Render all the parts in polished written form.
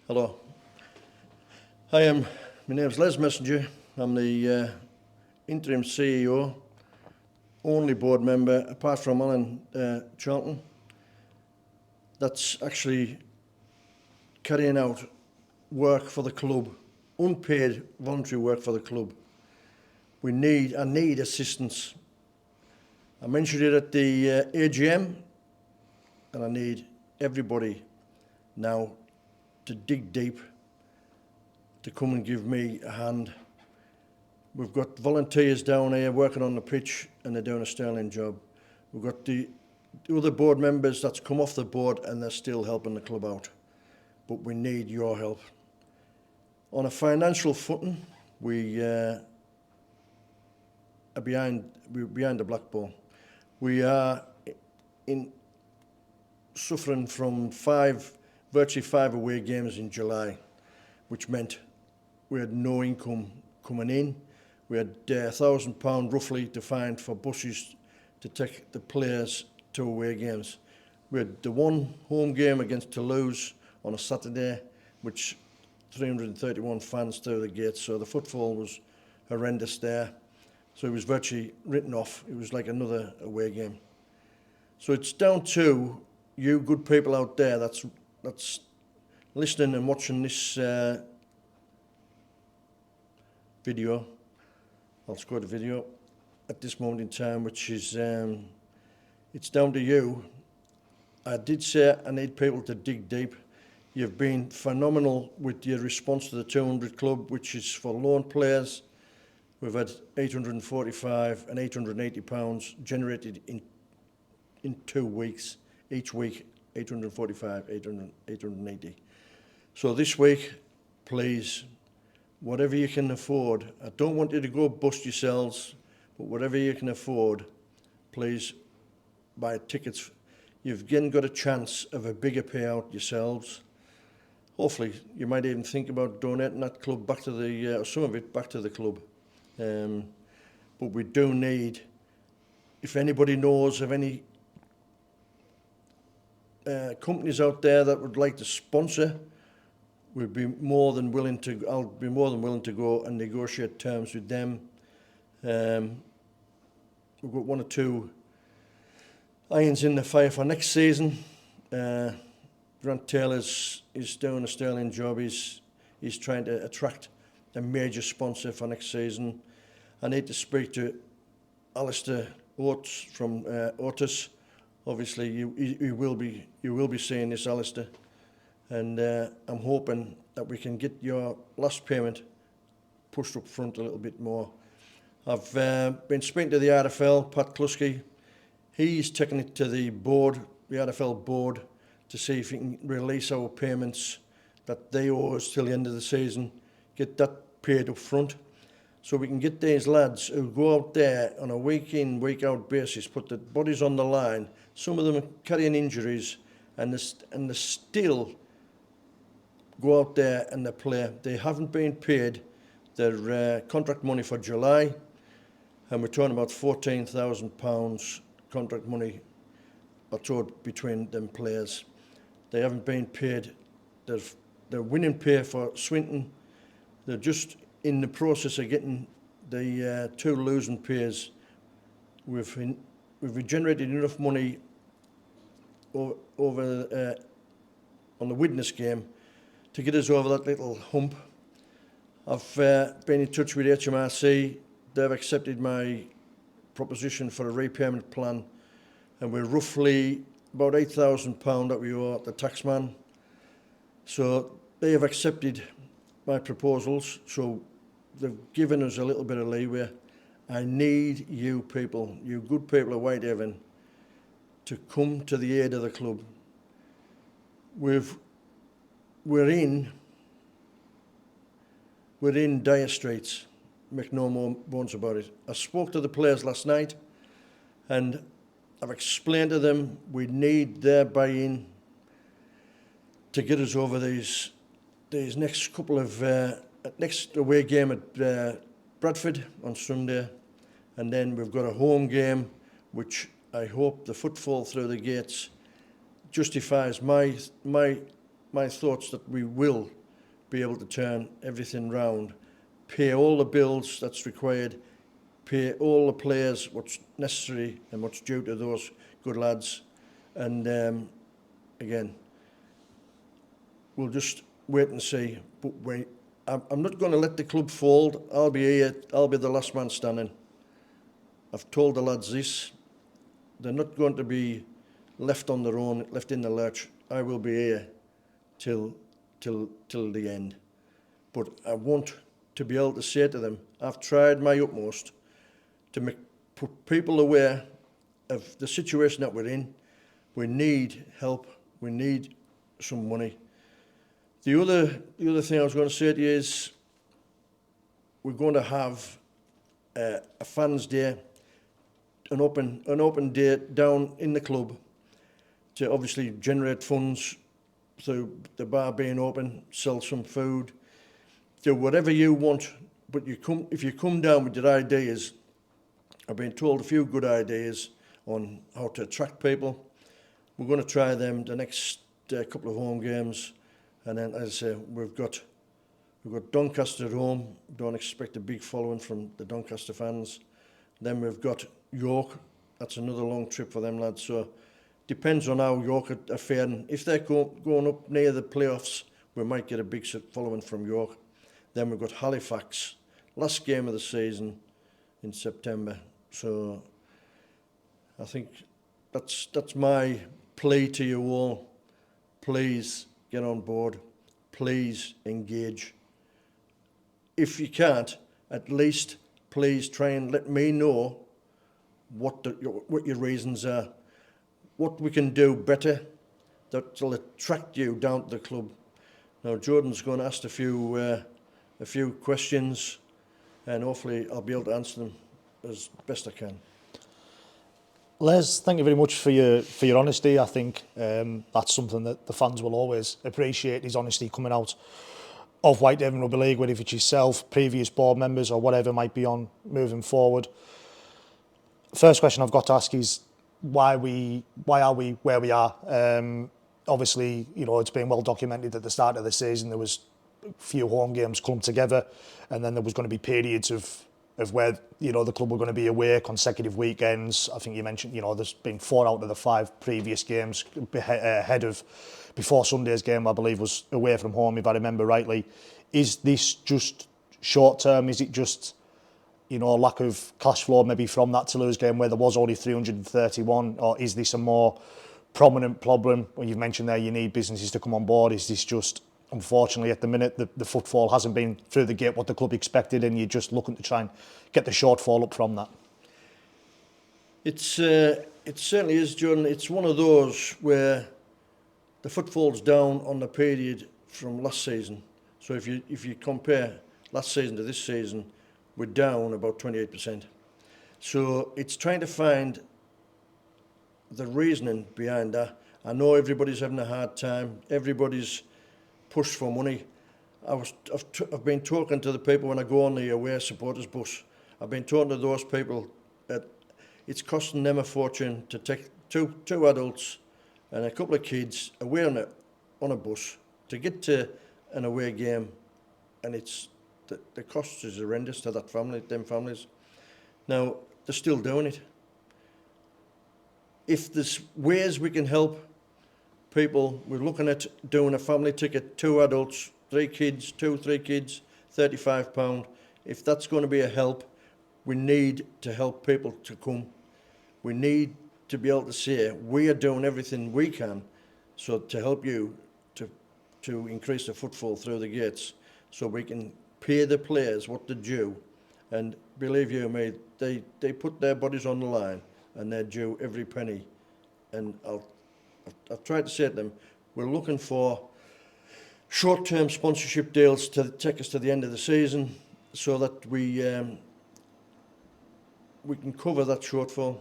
Hello. Hi, my name's Les Messenger. I'm the interim CEO, only board member, apart from Alan Charlton, that's actually carrying out work for the club, unpaid voluntary work for the club. I need assistance. I mentioned it at the AGM, and I need everybody now to dig deep, to come and give me a hand. We've got volunteers down here working on the pitch, and they're doing a sterling job. We've got the other board members that's come off the board, and they're still helping the club out. But we need your help. On a financial footing, we're behind the black ball. We are suffering from virtually five away games in July, which meant we had no income coming in. We had £1,000 roughly to find for buses to take the players to away games. We had the one home game against Toulouse on a Saturday, which 331 fans through the gates, so the footfall was horrendous there. So it was virtually written off. It was like another away game. So it's down to you good people out there that's listening and watching this video. I'll score the video at this moment in time, which is it's down to you. I did say I need people to dig deep. You've been phenomenal with your response to the 200 Club, which is for loan players. We've had 845 and 880 pounds generated in 2 weeks. Each week, 845, 880. So this week, please, whatever you can afford, I don't want you to go bust yourselves, but whatever you can afford, please buy tickets. You've again got a chance of a bigger payout yourselves. Hopefully, you might even think about donating that club back to the, some of it back to the club. But we do need, if anybody knows of any companies out there that would like to sponsor, we'd be more than willing to. I'll be more than willing to go and negotiate terms with them. We've got one or two irons in the fire for next season. Grant Taylor's is doing a sterling job. He's trying to attract a major sponsor for next season. I need to speak to Alistair Oates from Otis. Obviously, you will be seeing this, Alistair, and I'm hoping that we can get your last payment pushed up front a little bit more. I've been speaking to the RFL, Pat Kluski. He's taken it to the board, the RFL board, to see if he can release our payments that they owe us till the end of the season, get that paid up front, so we can get these lads who go out there on a week-in, week-out basis, put their bodies on the line. Some of them are carrying injuries, and they still go out there and they play. They haven't been paid their contract money for July, and we're talking about £14,000 contract money or so between them players. They haven't been paid their winning pay for Swinton. They're just in the process of getting the two losing pays. We've generated enough money over on the Widnes game to get us over that little hump. I've been in touch with HMRC. They've accepted my proposition for a repayment plan, and we're roughly about £8,000 that we owe the taxman. So they have accepted my proposals, so they've given us a little bit of leeway. I need you people, you good people of Whitehaven, to come to the aid of the club. We're in dire straits, make no more bones about it. I spoke to the players last night, and I've explained to them we need their buy-in to get us over these next couple of next away game at Bradford on Sunday, and then we've got a home game, which I hope the footfall through the gates justifies my my thoughts that we will be able to turn everything round, pay all the bills that's required, pay all the players what's necessary and what's due to those good lads. And again, we'll just wait and see. But I'm not going to let the club fold. I'll be here. I'll be the last man standing. I've told the lads this. They're not going to be left on their own, left in the lurch. I will be here till the end. But I want to be able to say to them, I've tried my utmost to put people aware of the situation that we're in. We need help. We need some money. The other thing I was going to say to you is we're going to have a fans' day, an open day down in the club to obviously generate funds through the bar being open, sell some food, do whatever you want. But if you come down with your ideas, I've been told a few good ideas on how to attract people. We're going to try them the next couple of home games, and then, as I say, we've got Doncaster at home. Don't expect a big following from the Doncaster fans. Then we've got York. That's another long trip for them lads. So depends on how York are faring. If they're going up near the playoffs, we might get a big following from York. Then we've got Halifax, last game of the season in September. So I think that's my plea to you all. Please get on board. Please engage. If you can't, at least please try and let me know what your reasons are, what we can do better that will attract you down to the club. Now Jordan's going to ask a few questions, and hopefully I'll be able to answer them as best I can. Les, thank you very much for your honesty. I think that's something that the fans will always appreciate, his honesty coming out of Whitehaven Rugby League, whether it's yourself, previous board members or whatever might be on moving forward. First question I've got to ask is why are we where we are? Obviously, it's been well documented at the start of the season there was a few home games clumped together, and then there was going to be periods of where the club were going to be away consecutive weekends. I think you mentioned there's been 4 out of the 5 previous games ahead of before Sunday's game, I believe, was away from home, if I remember rightly. Is this just short term? Is it just lack of cash flow maybe from that Toulouse game where there was only 331, or is this a more prominent problem? When you've mentioned there you need businesses to come on board, is this just, unfortunately at the minute, the footfall hasn't been through the gate what the club expected, and you're just looking to try and get the shortfall up from that? It certainly is, Jordan. It's one of those where the footfall's down on the period from last season. So if you compare last season to this season, we're down about 28%. So it's trying to find the reasoning behind that. I know everybody's having a hard time. Everybody's pushed for money. I've been talking to the people when I go on the away supporters bus. I've been talking to those people that it's costing them a fortune to take two adults and a couple of kids away on a bus to get to an away game, and it's the cost is horrendous to them families. Now they're still doing it. If there's ways we can help people, we're looking at doing a family ticket, 2 adults, 3 kids, 3 kids, £35. If that's going to be a help, we need to help people to come. We need to be able to say we are doing everything we can so to help you to increase the footfall through the gates, so we can pay the players what they're due. And believe you me, they put their bodies on the line and they're due every penny. And I've tried to say to them, we're looking for short-term sponsorship deals to take us to the end of the season so that we can cover that shortfall.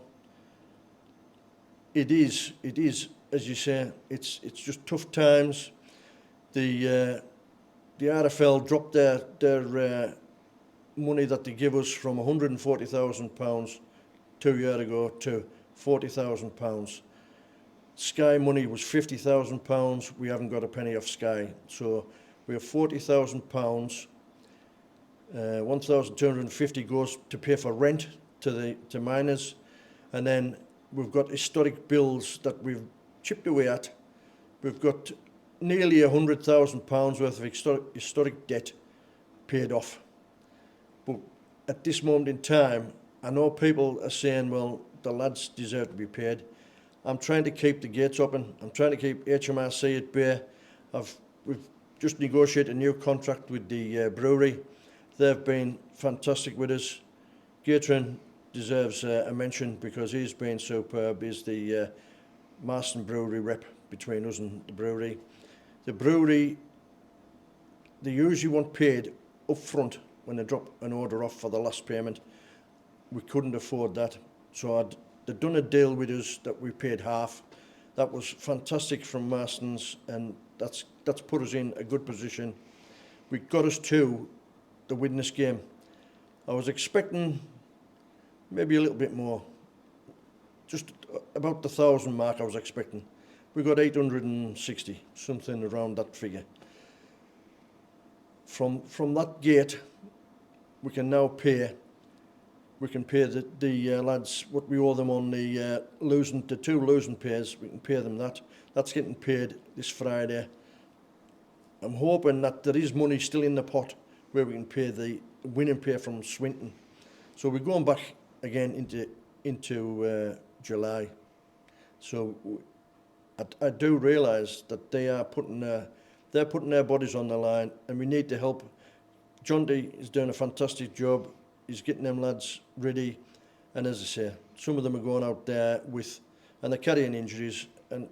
It is, as you say, it's just tough times. The RFL dropped their money that they give us from £140,000 2 years ago to £40,000. Sky money was £50,000. We haven't got a penny off Sky. So we have £40,000. 1,250 goes to pay for rent to miners, and then we've got historic bills that we've chipped away at. We've got nearly £100,000 worth of historic debt paid off. But at this moment in time, I know people are saying, well, the lads deserve to be paid. I'm trying to keep the gates open. I'm trying to keep HMRC at bay. We've just negotiated a new contract with the brewery. They've been fantastic with us. Gatrin deserves a mention because he's been superb. He's the Marston Brewery rep between us and the brewery. The brewery, they usually want paid up front when they drop an order off for the last payment. We couldn't afford that. So they'd done a deal with us that we paid half. That was fantastic from Marston's, and that's put us in a good position. We got us to the witness game. I was expecting maybe a little bit more, just about the 1,000 mark I was expecting. We got 860, something around that figure. From that gate, we can now pay. We can pay the lads what we owe them on the two losing pays. We can pay them that. That's getting paid this Friday. I'm hoping that there is money still in the pot where we can pay the winning pay from Swinton. So we're going back again into July. So I do realise that they are putting their bodies on the line, and we need to help. John D is doing a fantastic job. He's getting them lads ready, and as I say, some of them are going out there and they're carrying injuries, and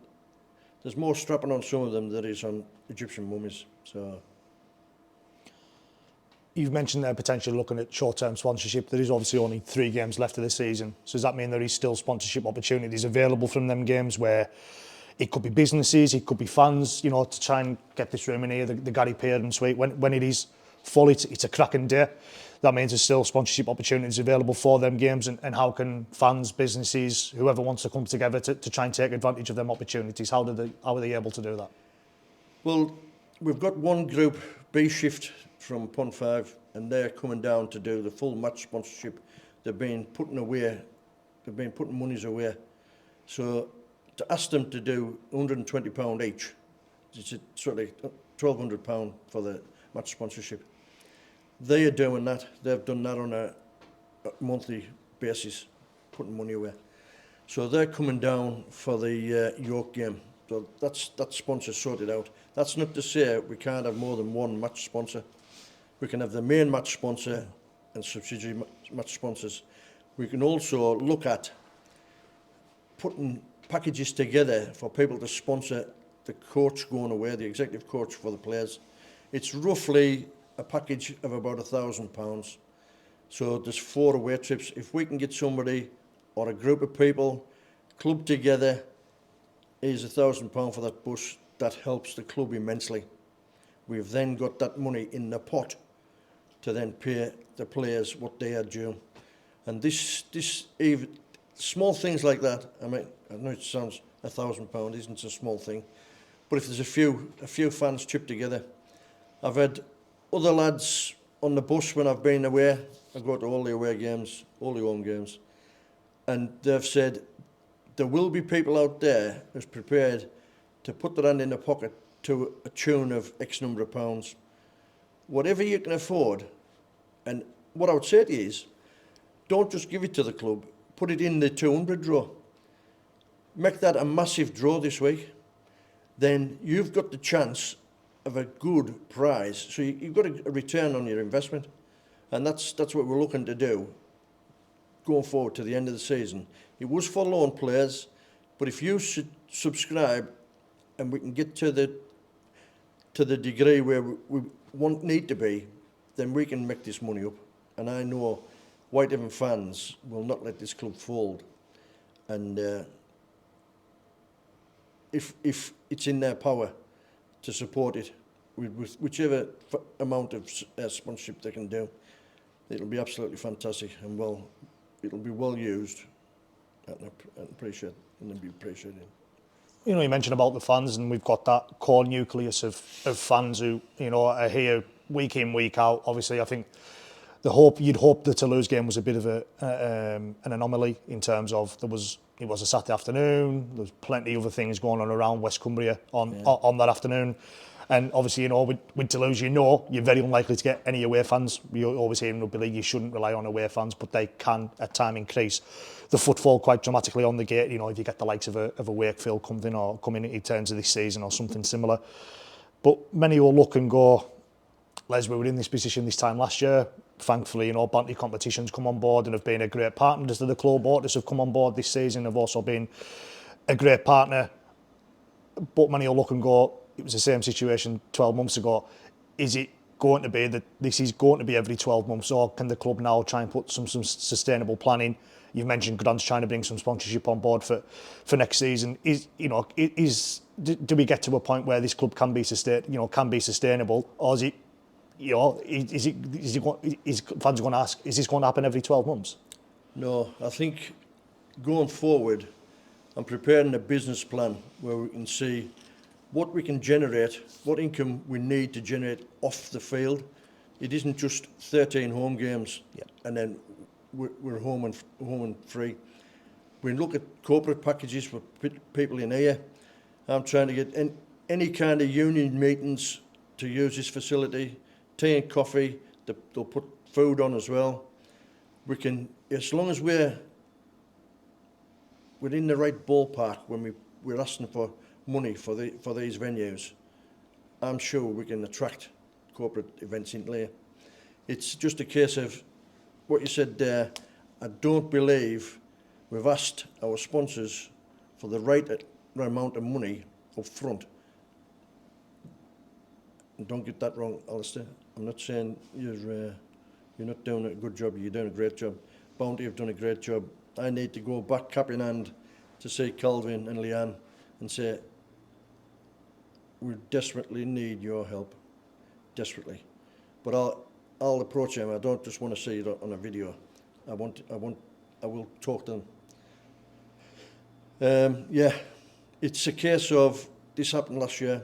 there's more strapping on some of them than there is on Egyptian mummies. So. You've mentioned there potentially looking at short-term sponsorship. There is obviously only 3 games left of the season. So does that mean there is still sponsorship opportunities available from them games where it could be businesses, it could be fans, to try and get this room in here, the Gary Pearden suite. When it is full, it's a cracking day. That means there's still sponsorship opportunities available for them games, and how can fans, businesses, whoever wants to come together to try and take advantage of them opportunities? How are they able to do that? Well, we've got one group, B Shift, from Pond 5, and they're coming down to do the full match sponsorship. They've been putting monies away. So to ask them to do £120 each, it's sort of £1,200 for the match sponsorship. They are doing that. They've done that on a monthly basis, putting money away. So they're coming down for the York game. So that sponsor sorted out. That's not to say we can't have more than one match sponsor. We can have the main match sponsor and subsidiary match sponsors. We can also look at putting packages together for people to sponsor the coach going away, the executive coach for the players. It's roughly a package of about £1,000. So there's 4 away trips. If we can get somebody or a group of people clubbed together, is £1,000 for that bus. That helps the club immensely. We've then got that money in the pot to then pay the players what they are due. And this even small things like that, I mean, I know it sounds £1,000 isn't a small thing, but if there's a few fans chipped together. I've had other lads on the bus when I've been away. I go to all the away games, all the home games, and they've said there will be people out there who's prepared to put their hand in their pocket to a tune of X number of pounds. Whatever you can afford. And what I would say to you is, don't just give it to the club, put it in the 200 draw. Make that a massive draw this week. Then you've got the chance of a good prize. So you've got a return on your investment. And that's what we're looking to do going forward to the end of the season. It was for loan players, but if you subscribe and we can get to the degree where we need to be, then we can make this money up. And I know Whitehaven fans will not let this club fold. And if it's in their power to support it, with whichever amount of sponsorship they can do, it'll be absolutely fantastic, and it'll be well used, and be appreciated. you know, you mentioned about the fans, and we've got that core nucleus of fans who, you know, are here week in, week out. Obviously, I think you'd hope the Toulouse game was a bit of an anomaly in terms of it was a Saturday afternoon. There was plenty of other things going on around West Cumbria on that afternoon. And obviously, you know, with Toulouse, you know, you're very unlikely to get any away fans. We always hear in rugby league you shouldn't rely on away fans, but they can at time increase the footfall quite dramatically on the gate. You know, if you get the likes of a Wakefield coming in terms of this season or something similar. But many will look and go, Les, we were in this position this time last year. Thankfully, you know, Banty competitions come on board and have been a great partner to the club. Otis have come on board this season, have also been a great partner. But many will look and go, it was the same situation 12 months ago. Is it going to be that this is going to be every 12 months, or can the club now try and put some sustainable planning? You've mentioned Grant's trying to bring some sponsorship on board for next season. Do we get to a point where this club can be sustainable, or is it, you know, is fans going to ask, is this going to happen every 12 months? No, I think going forward, I'm preparing a business plan where we can see what we can generate, what income we need to generate off the field. It isn't just 13 home games and then we're home and free. We look at corporate packages for people in here. I'm trying to get any kind of union meetings to use this facility, tea and coffee. They'll put food on as well. We can, as long as we're in the right ballpark when we're asking for money for these venues, I'm sure we can attract corporate events into here. It's just a case of what you said there. I don't believe we've asked our sponsors for the right amount of money up front. And don't get that wrong, Alistair. I'm not saying you're not doing a good job. You're doing a great job. Bounty have done a great job. I need to go back cap in hand to see Calvin and Leanne and say, we desperately need your help, desperately. But I'll approach them. I don't just want to see it on a video. I will talk to them. It's a case of this happened last year.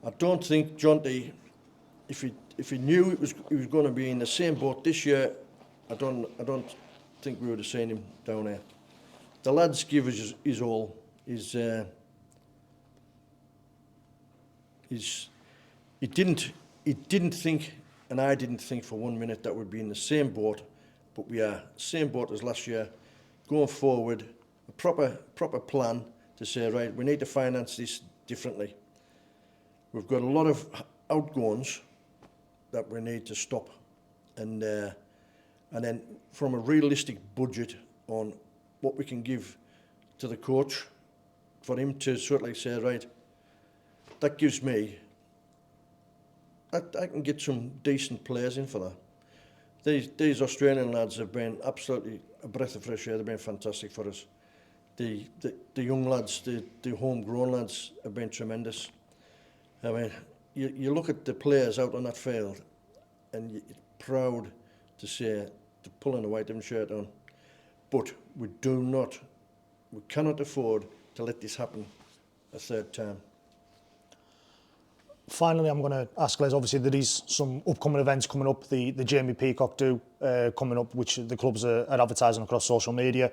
I don't think Jonty, if he knew he was going to be in the same boat this year, I don't think we would have seen him down there. The lads give us his all. He didn't think, and I didn't think for 1 minute that we'd be in the same boat, but we are same boat as last year. Going forward, a proper plan to say, right, we need to finance this differently. We've got a lot of outgoings that we need to stop, and then from a realistic budget on what we can give to the coach, for him to sort of like say, right, that gives me, I can get some decent players in for that. These Australian lads have been absolutely a breath of fresh air. They've been fantastic for us. The young lads, the homegrown lads have been tremendous. I mean, you look at the players out on that field and you're proud to say they're pulling a white shirt on. But we cannot afford to let this happen a third time. Finally, I'm going to ask Les, obviously there is some upcoming events coming up, the Jamie Peacock do coming up, which the clubs are advertising across social media.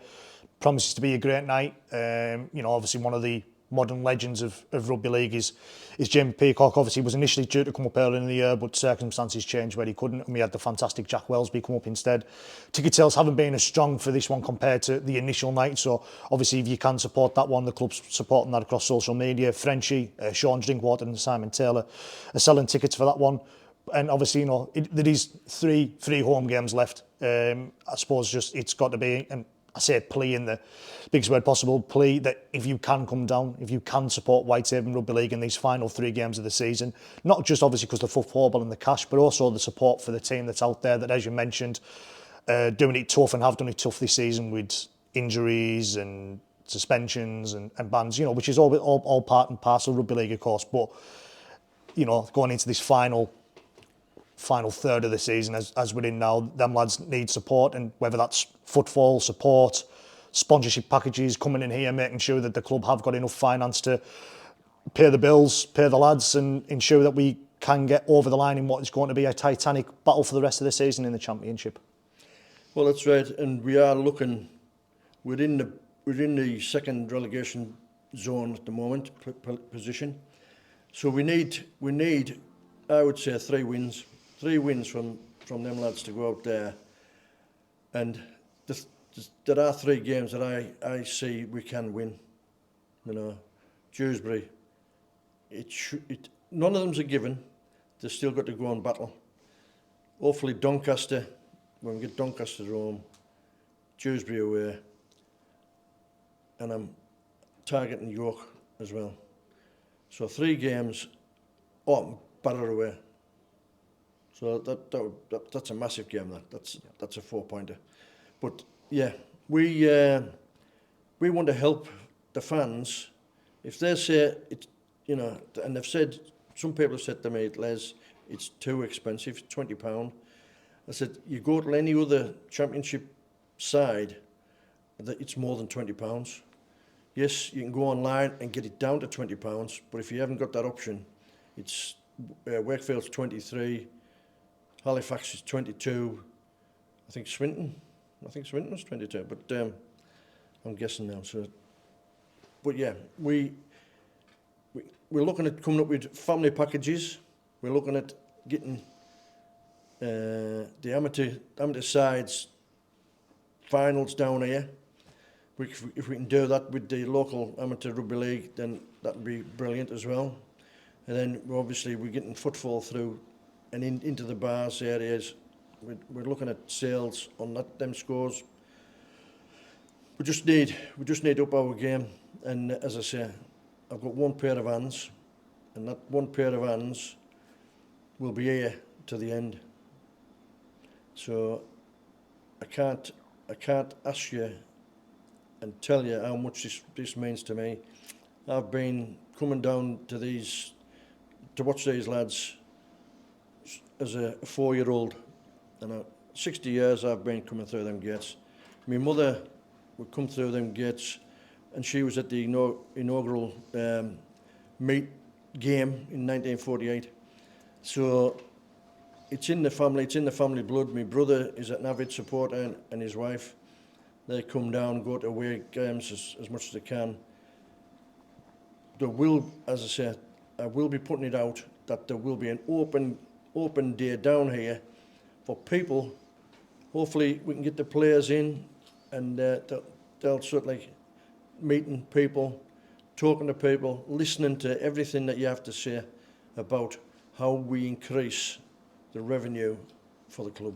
Promises to be a great night. Obviously one of the modern legends of rugby league is Jamie Peacock. Obviously was initially due to come up early in the year, but circumstances changed where he couldn't, and we had the fantastic Jack Wellesby come up instead. Ticket sales haven't been as strong for this one compared to the initial night, so obviously if you can support that one, the club's supporting that across social media. Frenchie, Sean Drinkwater and Simon Taylor are selling tickets for that one. And obviously, there is three home games left. I suppose just it's got to be, and I say plea in the biggest word possible, plea that if you can come down, if you can support Whitehaven Rugby League in these final 3 games of the season, not just obviously because the football and the cash, but also the support for the team that's out there that, as you mentioned, doing it tough and have done it tough this season with injuries and suspensions and bans, which is all part and parcel of rugby league, of course. But, going into this final third of the season as we're in now, them lads need support, and whether that's footfall support, sponsorship packages coming in here, making sure that the club have got enough finance to pay the bills, pay the lads, and ensure that we can get over the line in what is going to be a titanic battle for the rest of the season in the Championship. Well, that's right, and we are looking within the second relegation zone at the moment position. So we need, I would say, 3 wins from them lads to go out there, and there are 3 games that I see we can win. You know, Dewsbury, none of them's a given. They've still got to go and battle. Hopefully Doncaster, when we get Doncaster home, Dewsbury away, and I'm targeting York as well. So 3 games, Barrow away. So that's a massive game. That's a 4-pointer. But yeah, we want to help the fans. If they say it, you know, and they've said, some people have said to me, Les, it's too expensive, £20. I said, you go to any other Championship side, that it's more than £20. Yes, you can go online and get it down to £20, but if you haven't got that option, it's Wakefield's 23, Halifax is 22, I think Swinton's 22, but I'm guessing now. So, but yeah, we're looking at coming up with family packages. We're looking at getting the amateur sides finals down here. If we can do that with the local amateur rugby league, then that would be brilliant as well. And then obviously we're getting footfall through and into the bars areas. We're looking at sales on them scores. We just need to up our game. And as I say, I've got 1 pair of hands, and that 1 pair of hands will be here to the end. So I can't ask you and tell you how much this means to me. I've been coming down to watch these lads as a 4-year-old, and 60 years I've been coming through them gates. My mother would come through them gates, and she was at the inaugural meet game in 1948. So it's in the family blood. My brother is an avid supporter, and his wife. They come down, go to away games as much as they can. There will, as I said, I will be putting it out that there will be an open day down here for people. Hopefully we can get the players in, and they'll certainly meeting people, talking to people, listening to everything that you have to say about how we increase the revenue for the club.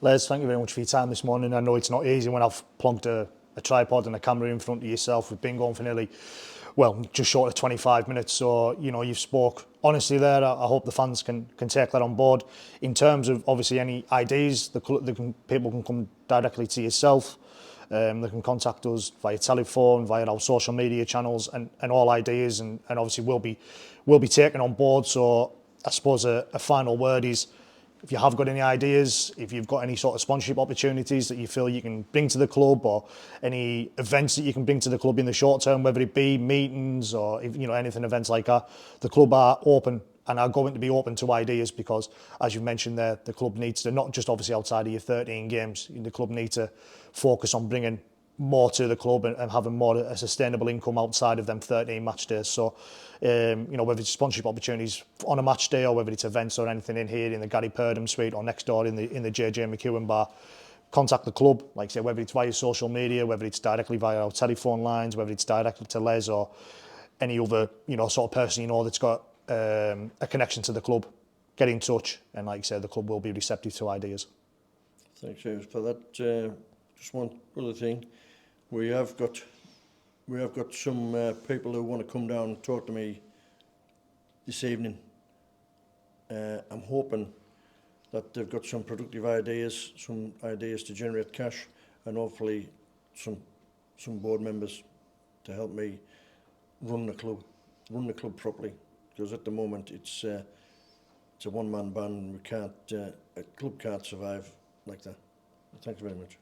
Les, thank you very much for your time this morning. I know it's not easy when I've plonked a tripod and a camera in front of yourself. We've been going for nearly, just short of 25 minutes. So, you've spoke honestly there. I hope the fans can take that on board. In terms of, obviously, any ideas, people can come directly to yourself. They can contact us via telephone, via our social media channels, and all ideas, and obviously will be taken on board. So I suppose a final word is, if you have got any ideas, if you've got any sort of sponsorship opportunities that you feel you can bring to the club, or any events that you can bring to the club in the short term, whether it be meetings or anything, events like that, the club are open and are going to be open to ideas, because, as you mentioned there, the club needs to, not just obviously outside of your 13 games, the club needs to focus on bringing more to the club and having more a sustainable income outside of them 13 match days. So, whether it's sponsorship opportunities on a match day, or whether it's events or anything in here in the Gary Purdom suite or next door in the JJ McEwen bar, contact the club. Like I say, whether it's via social media, whether it's directly via our telephone lines, whether it's directly to Les or any other sort of person that's got a connection to the club, get in touch. And like I say, the club will be receptive to ideas. Thanks, James, for that. Just one other thing. We have got some people who want to come down and talk to me this evening. I'm hoping that they've got some productive ideas, some ideas to generate cash, and hopefully some board members to help me run the club properly. Because at the moment it's a one-man band, and a club can't survive like that. Thanks very much.